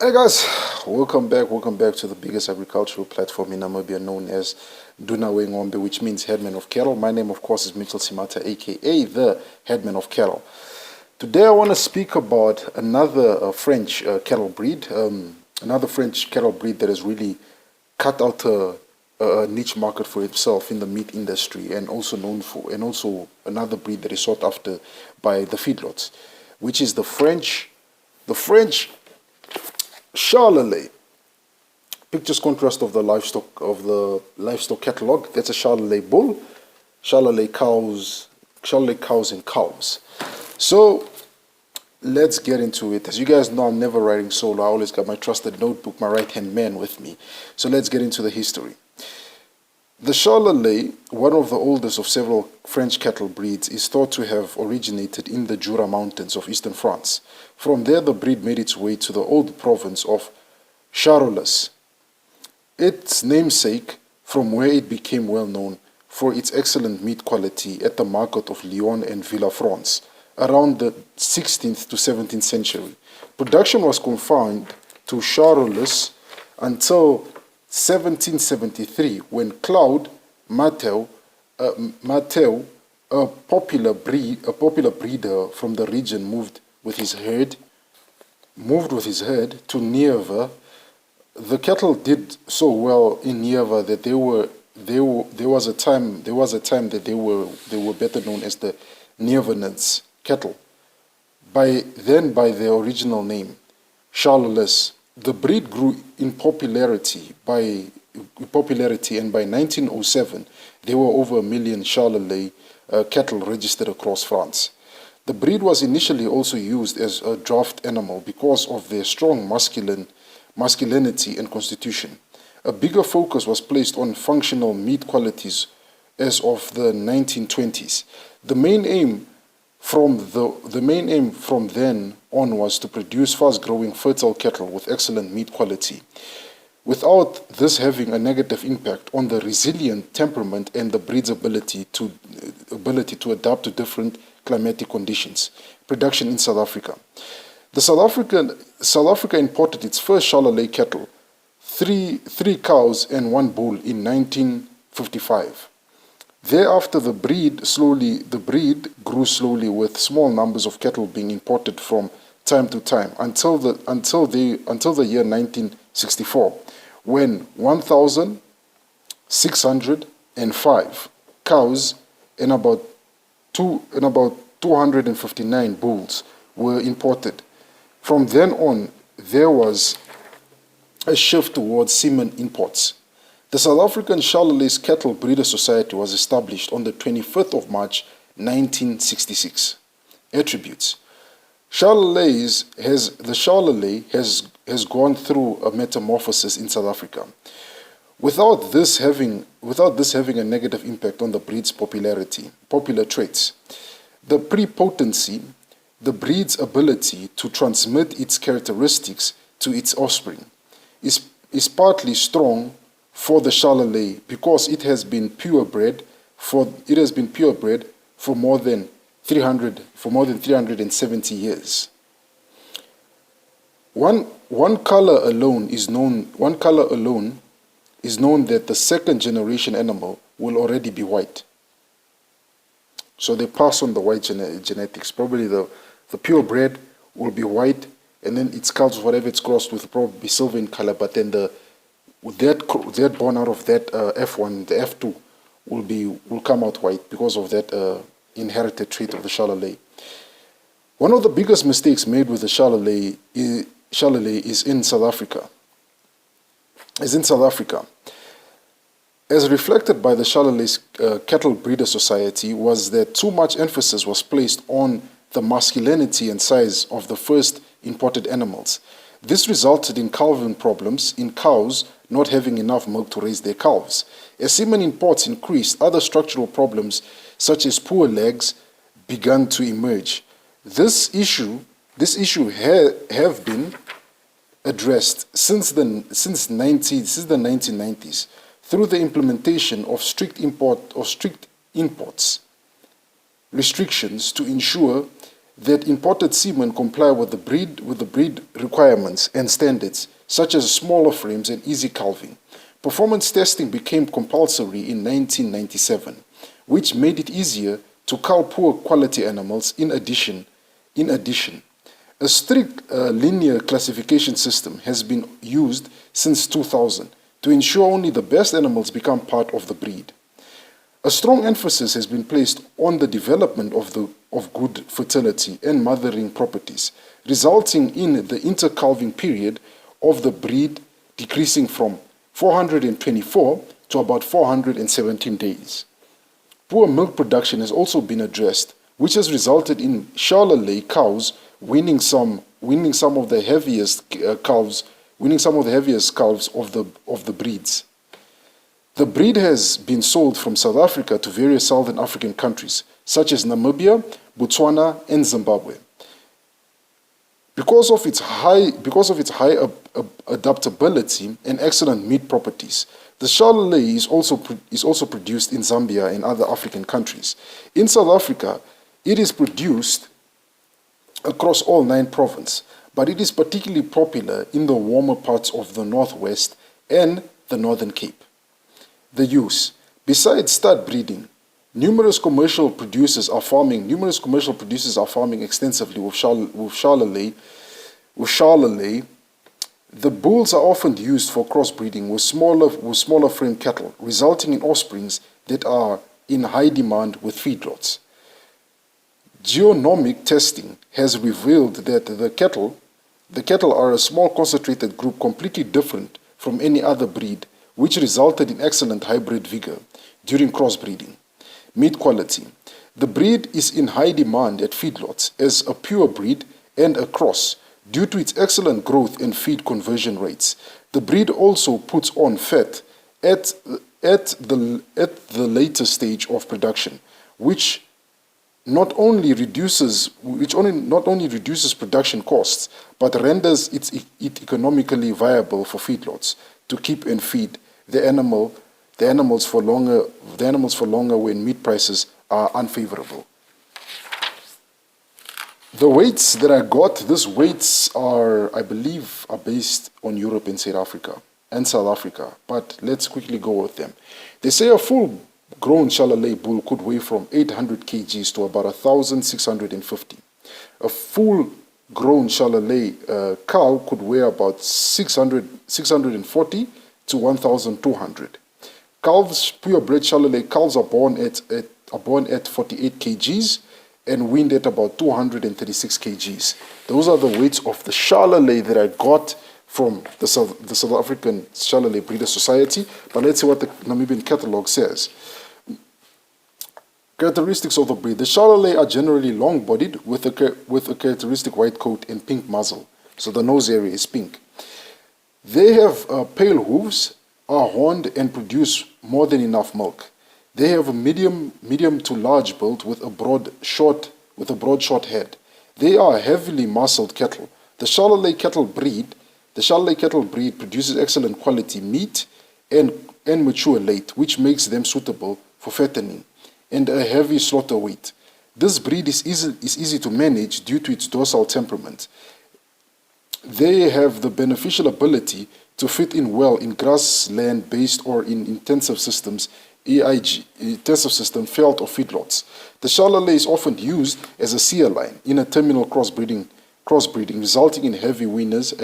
Hey guys, welcome back to the biggest agricultural platform in Namibia known as Dunawe Ngombe, which means headman of cattle. My name, of course, is Mitchell Simata, aka the headman of cattle. Today I want to speak about another French cattle breed, that has really cut out a niche market for itself in the meat industry, and also another breed that is sought after by the feedlots, which is the French Charolais. Pictures contrast of the livestock catalog. That's a Charolais bull, Charolais cows and calves. So let's get into it. As you guys know, I'm never writing solo. I always got my trusted notebook, my right-hand man with me. So let's get into the history. The Charolais, one of the oldest of several French cattle breeds, is thought to have originated in the Jura Mountains of eastern France. From there, the breed made its way to the old province of Charolais, its namesake, from where it became well known for its excellent meat quality at the market of Lyon and Villafranche around the 16th to 17th century. Production was confined to Charolais until 1773, when Claude Martel, a popular breeder from the region, moved with his herd to Nièvre. The cattle did so well in Nièvre that there was a time that they were better known as the Nièvrenais cattle. By their original name, Charolais. The breed grew in popularity, and by 1907 there were over 1 million Charolais cattle registered across France. The breed was initially also used as a draft animal because of their strong masculinity and constitution. A bigger focus was placed on functional meat qualities as of the 1920s. The main aim from then on was to produce fast-growing, fertile cattle with excellent meat quality, without this having a negative impact on the resilient temperament and the breed's ability to adapt to different climatic conditions. Production in South Africa. South Africa imported its first Charolais cattle, three cows and 1 bull, in 1955. Thereafter, the breed grew slowly, with small numbers of cattle being imported from time to time until the year 1964, when 1,605 cows and about 259 bulls were imported. From then on, there was a shift towards semen imports. The South African Charolais Cattle Breeder Society was established on the 25th of March 1966. Attributes. The Charolais has gone through a metamorphosis in South Africa, without this having a negative impact on the breed's popular traits. The prepotency, the breed's ability to transmit its characteristics to its offspring, is partly strong for the Charolais because it has been purebred for more than 370 years. One color alone is known that the second generation animal will already be white. So they pass on the white genetics. Probably the purebred will be white, and then its cows, whatever it's crossed with, will probably be silver in color, but then that born out of that F1, the F2 will come out white because of that inherited trait of the Charolais. One of the biggest mistakes made with the Charolais is in South Africa. As reflected by the Charolais Cattle Breeder Society, was that too much emphasis was placed on the masculinity and size of the first imported animals. This resulted in calving problems in cows not having enough milk to raise their calves. As semen imports increased, other structural problems such as poor legs began to emerge. This issue have been addressed since the 1990s through the implementation of strict imports restrictions to ensure that imported semen comply with the breed requirements and standards, such as smaller frames and easy calving. Performance testing became compulsory in 1997, which made it easier to cull poor quality animals. In addition, a strict linear classification system has been used since 2000 to ensure only the best animals become part of the breed. A strong emphasis has been placed on the development of good fertility and mothering properties, resulting in the intercalving period of the breed decreasing from 424 to about 417 days. Poor milk production has also been addressed, which has resulted in Charolais cows winning some of the heaviest calves of the breeds. The breed has been sold from South Africa to various Southern African countries, such as Namibia, Botswana, and Zimbabwe. Because of its high adaptability and excellent meat properties, the Charolais is also produced in Zambia and other African countries. In South Africa, it is produced across all 9 provinces, but it is particularly popular in the warmer parts of the Northwest and the Northern Cape. The use. Besides stud breeding, numerous commercial producers are farming extensively with Charolais. The bulls are often used for crossbreeding with smaller frame cattle, resulting in offsprings that are in high demand with feedlots. Genomic testing has revealed that the cattle are a small concentrated group completely different from any other breed, which resulted in excellent hybrid vigor during crossbreeding. Meat quality. The breed is in high demand at feedlots as a pure breed and a cross due to its excellent growth and feed conversion rates. The breed also puts on fat at the later stage of production, which not only reduces production costs, but renders it economically viable for feedlots to keep and feed the animals for longer when meat prices are unfavorable. The weights that I got, these weights are, I believe, are based on Europe and South Africa, but let's quickly go with them. They say a full-grown Charolais bull could weigh from 800 kgs to about 1,650. A full-grown Charolais cow could weigh about 640 to 1,200. Calves, purebred Charolais calves are born at 48 kgs and weaned at about 236 kgs. Those are the weights of the Charolais that I got from the South African Charolais Breeder Society. But let's see what the Namibian catalogue says. Characteristics of the breed. The Charolais are generally long-bodied with a characteristic white coat and pink muzzle. So the nose area is pink. They have pale hooves, are horned, and produce more than enough milk. They have a medium to large build with a broad, short head. They are heavily muscled cattle. The Charolais cattle breed produces excellent quality meat and mature late, which makes them suitable for fattening and a heavy slaughter weight. This breed is easy to manage due to its docile temperament. They have the beneficial ability to fit in well in grassland-based or in intensive systems, intensive system, felt or feedlots. The Charolais is often used as a sear line in a terminal crossbreeding, resulting in heavy weaners,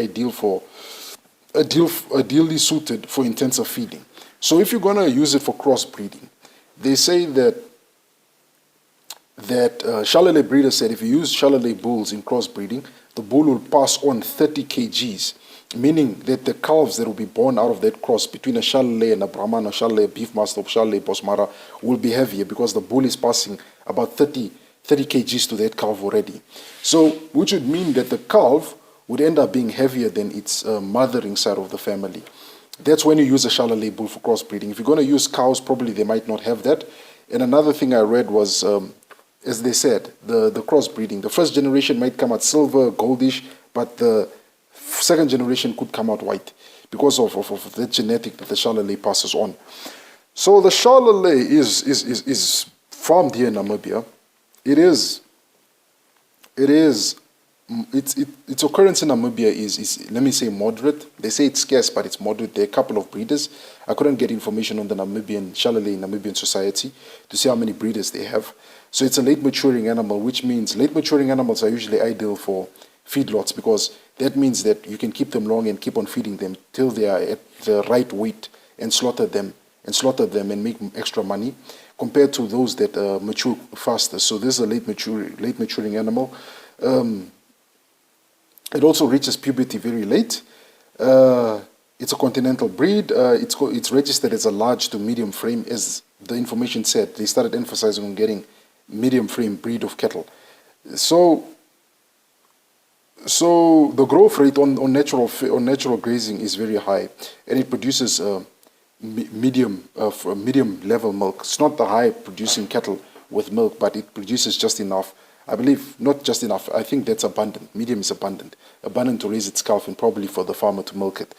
ideally suited for intensive feeding. So if you're going to use it for crossbreeding, they say that Charolais breeders said if you use Charolais bulls in crossbreeding, the bull will pass on 30 kgs, meaning that the calves that will be born out of that cross between a Charolais and a Brahman, a Charolais Beefmaster, or Charolais Bosmara will be heavier because the bull is passing about 30 kgs to that calf already. So, which would mean that the calf would end up being heavier than its mothering side of the family. That's when you use a Charolais bull for crossbreeding. If you're going to use cows, probably they might not have that. And another thing I read was, as they said, the crossbreeding. The first generation might come out silver, goldish, but the second generation could come out white because of the genetic that the Charolais passes on. So the Charolais is farmed here in Namibia. It is it is. Its occurrence in Namibia is, let me say, moderate. They say it's scarce, but it's moderate. There are a couple of breeders. I couldn't get information on the Namibian Charolais Namibian society to see how many breeders they have. So it's a late maturing animal, which means late maturing animals are usually ideal for feedlots, because that means that you can keep them long and keep on feeding them till they are at the right weight and slaughter them and make extra money, compared to those that mature faster. So this is a late maturing animal. It also reaches puberty very late. It's a continental breed. It's registered as a large to medium frame, as the information said. They started emphasizing on getting medium frame breed of cattle. So the growth rate on natural grazing is very high, and it produces medium level milk. It's not the high producing cattle with milk, but it produces just enough. I believe not just enough. I think that's abundant. Medium is abundant to raise its calf and probably for the farmer to milk it.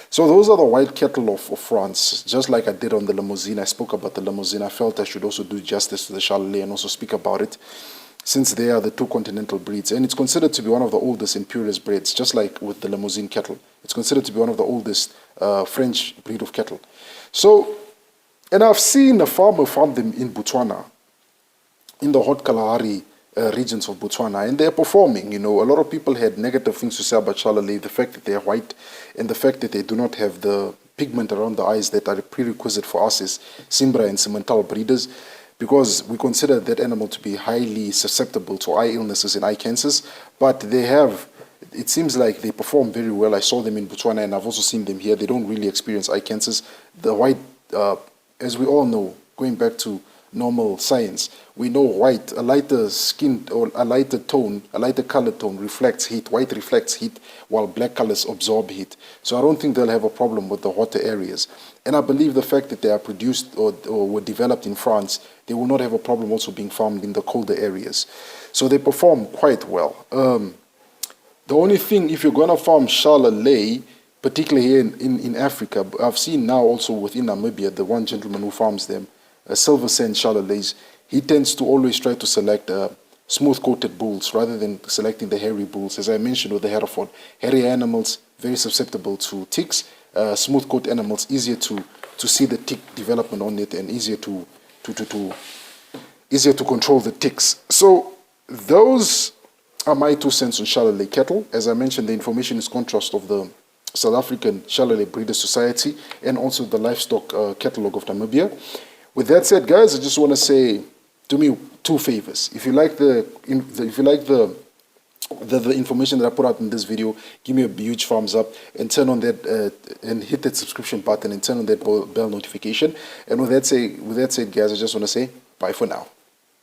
So those are the white cattle of France. Just like I did on the Limousin, I spoke about the Limousin. I felt I should also do justice to the Charolais and also speak about it, since they are the two continental breeds. And it's considered to be one of the oldest and purest breeds, just like with the Limousin cattle. It's considered to be one of the oldest French breed of cattle. So, and I've seen a farmer farm them in Botswana, in the Hot Kalahari regions of Botswana, and they're performing. You know, a lot of people had negative things to say about Charolais, the fact that they're white and the fact that they do not have the pigment around the eyes that are a prerequisite for us as Simbra and Simmental breeders, because we consider that animal to be highly susceptible to eye illnesses and eye cancers. But they have, it seems like they perform very well. I saw them in Botswana and I've also seen them here. They don't really experience eye cancers. The white, as we all know, going back to normal science, we know white, a lighter skin or a lighter tone, a lighter color tone reflects heat. White reflects heat while black colors absorb heat. So I don't think they'll have a problem with the hotter areas. And I believe the fact that they are produced or were developed in France, they will not have a problem also being farmed in the colder areas. So they perform quite well. The only thing, if you're going to farm Charolais, particularly here in Africa, I've seen now also within Namibia, the one gentleman who farms them, Silver Sand Charolais, he tends to always try to select smooth-coated bulls rather than selecting the hairy bulls. As I mentioned with the Hereford, hairy animals, very susceptible to ticks. Smooth-coat animals, easier to see the tick development on it and easier to control the ticks. So those are my 2 cents on Charolais cattle. As I mentioned, the information is contrast of the South African Charolais Breeders Society and also the livestock catalog of Namibia. With that said, guys, I just want to say, do me 2 favors. If you like the information that I put out in this video, give me a huge thumbs up and turn on that and hit that subscription button and turn on that bell notification. And with that said, guys, I just want to say bye for now.